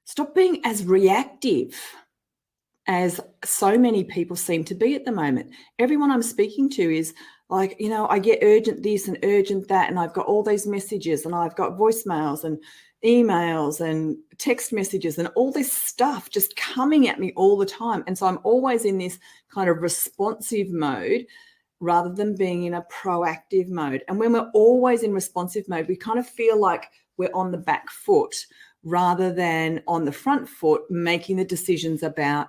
Stop being as reactive as so many people seem to be at the moment. Everyone I'm speaking to is like, I get urgent this and urgent that, and I've got all these messages, and I've got voicemails and emails and text messages and all this stuff just coming at me all the time. And so I'm always in this kind of responsive mode rather than being in a proactive mode. And when we're always in responsive mode, we kind of feel like we're on the back foot rather than on the front foot, making the decisions about,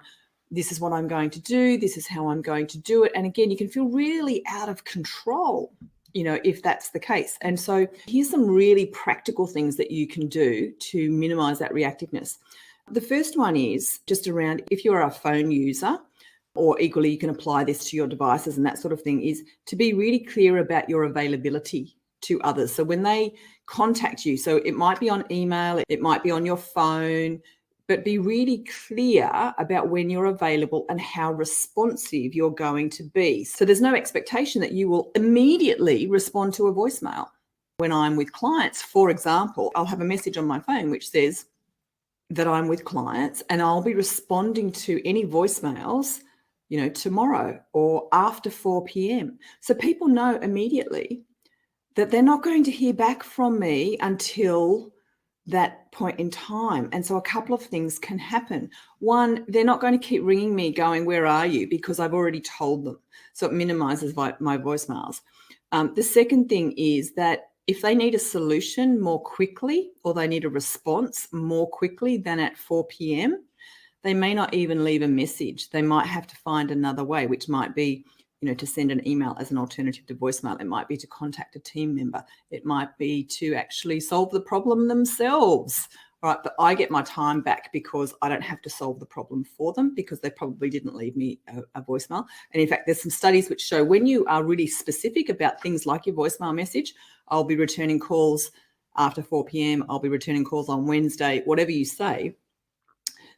this is what I'm going to do, this is how I'm going to do it. And again, you can feel really out of control, if that's the case. And so here's some really practical things that you can do to minimize that reactiveness. The first one is just around, if you're a phone user, or equally you can apply this to your devices and that sort of thing, is to be really clear about your availability to others. So when they contact you, so it might be on email, it might be on your phone, but be really clear about when you're available and how responsive you're going to be. So there's no expectation that you will immediately respond to a voicemail. When I'm with clients, for example, I'll have a message on my phone which says that I'm with clients, and I'll be responding to any voicemails, tomorrow or after 4 p.m. So people know immediately that they're not going to hear back from me until that point in time. And so a couple of things can happen. One, they're not going to keep ringing me going, where are you? Because I've already told them. So it minimizes my voicemails. The second thing is that if they need a solution more quickly, or they need a response more quickly than at 4 p.m., they may not even leave a message. They might have to find another way, which might be, to send an email as an alternative to voicemail. It might be to contact a team member. It might be to actually solve the problem themselves. All right, but I get my time back because I don't have to solve the problem for them, because they probably didn't leave me a voicemail. And in fact, there's some studies which show when you are really specific about things like your voicemail message, I'll be returning calls after 4 p.m., I'll be returning calls on Wednesday, whatever you say,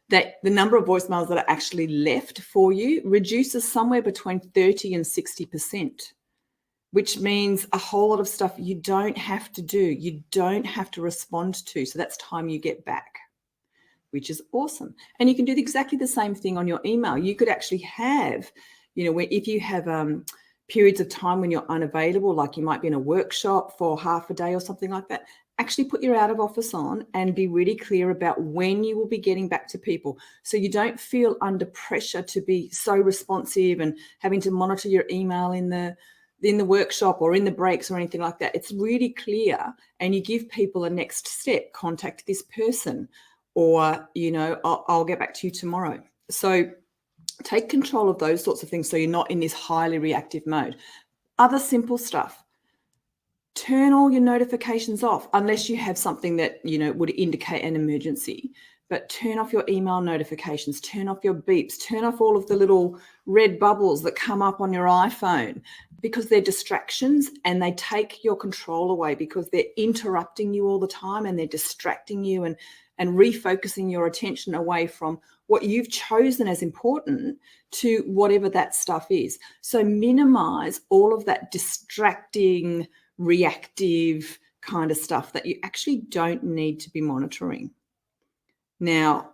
that the number of voicemails that are actually left for you reduces somewhere between 30 and 60%, which means a whole lot of stuff you don't have to do, you don't have to respond to. So that's time you get back, which is awesome. And you can do exactly the same thing on your email. You could actually have, if you have periods of time when you're unavailable, like you might be in a workshop for half a day or something like that, actually put your out of office on and be really clear about when you will be getting back to people, so you don't feel under pressure to be so responsive and having to monitor your email in the workshop or in the breaks or anything like that. It's really clear, and you give people a next step: contact this person, or I'll get back to you tomorrow. So take control of those sorts of things, so you're not in this highly reactive mode. Other simple stuff: turn all your notifications off, unless you have something that, would indicate an emergency. But turn off your email notifications, turn off your beeps, turn off all of the little red bubbles that come up on your iPhone, because they're distractions and they take your control away, because they're interrupting you all the time and they're distracting you and refocusing your attention away from what you've chosen as important to whatever that stuff is. So minimize all of that distracting, reactive kind of stuff that you actually don't need to be monitoring. Now,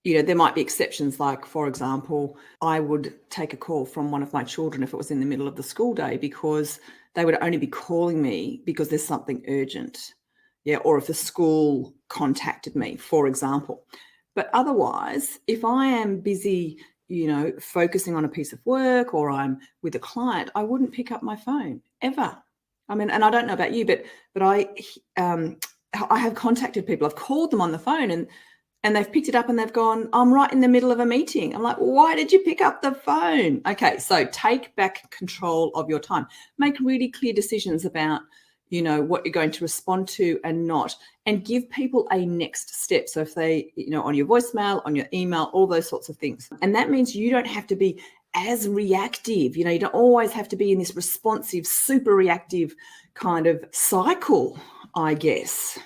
there might be exceptions, like, for example, I would take a call from one of my children if it was in the middle of the school day, because they would only be calling me because there's something urgent. Yeah, or if the school contacted me, for example. But otherwise, if I am busy, focusing on a piece of work, or I'm with a client, I wouldn't pick up my phone ever. I mean, and I don't know about you, but I have contacted people. I've called them on the phone, and they've picked it up and they've gone, I'm right in the middle of a meeting. I'm like, why did you pick up the phone? Okay, so take back control of your time. Make really clear decisions about, what you're going to respond to and not, and give people a next step. So if they, on your voicemail, on your email, all those sorts of things. And that means you don't have to be as reactive. You don't always have to be in this responsive, super reactive kind of cycle, I guess.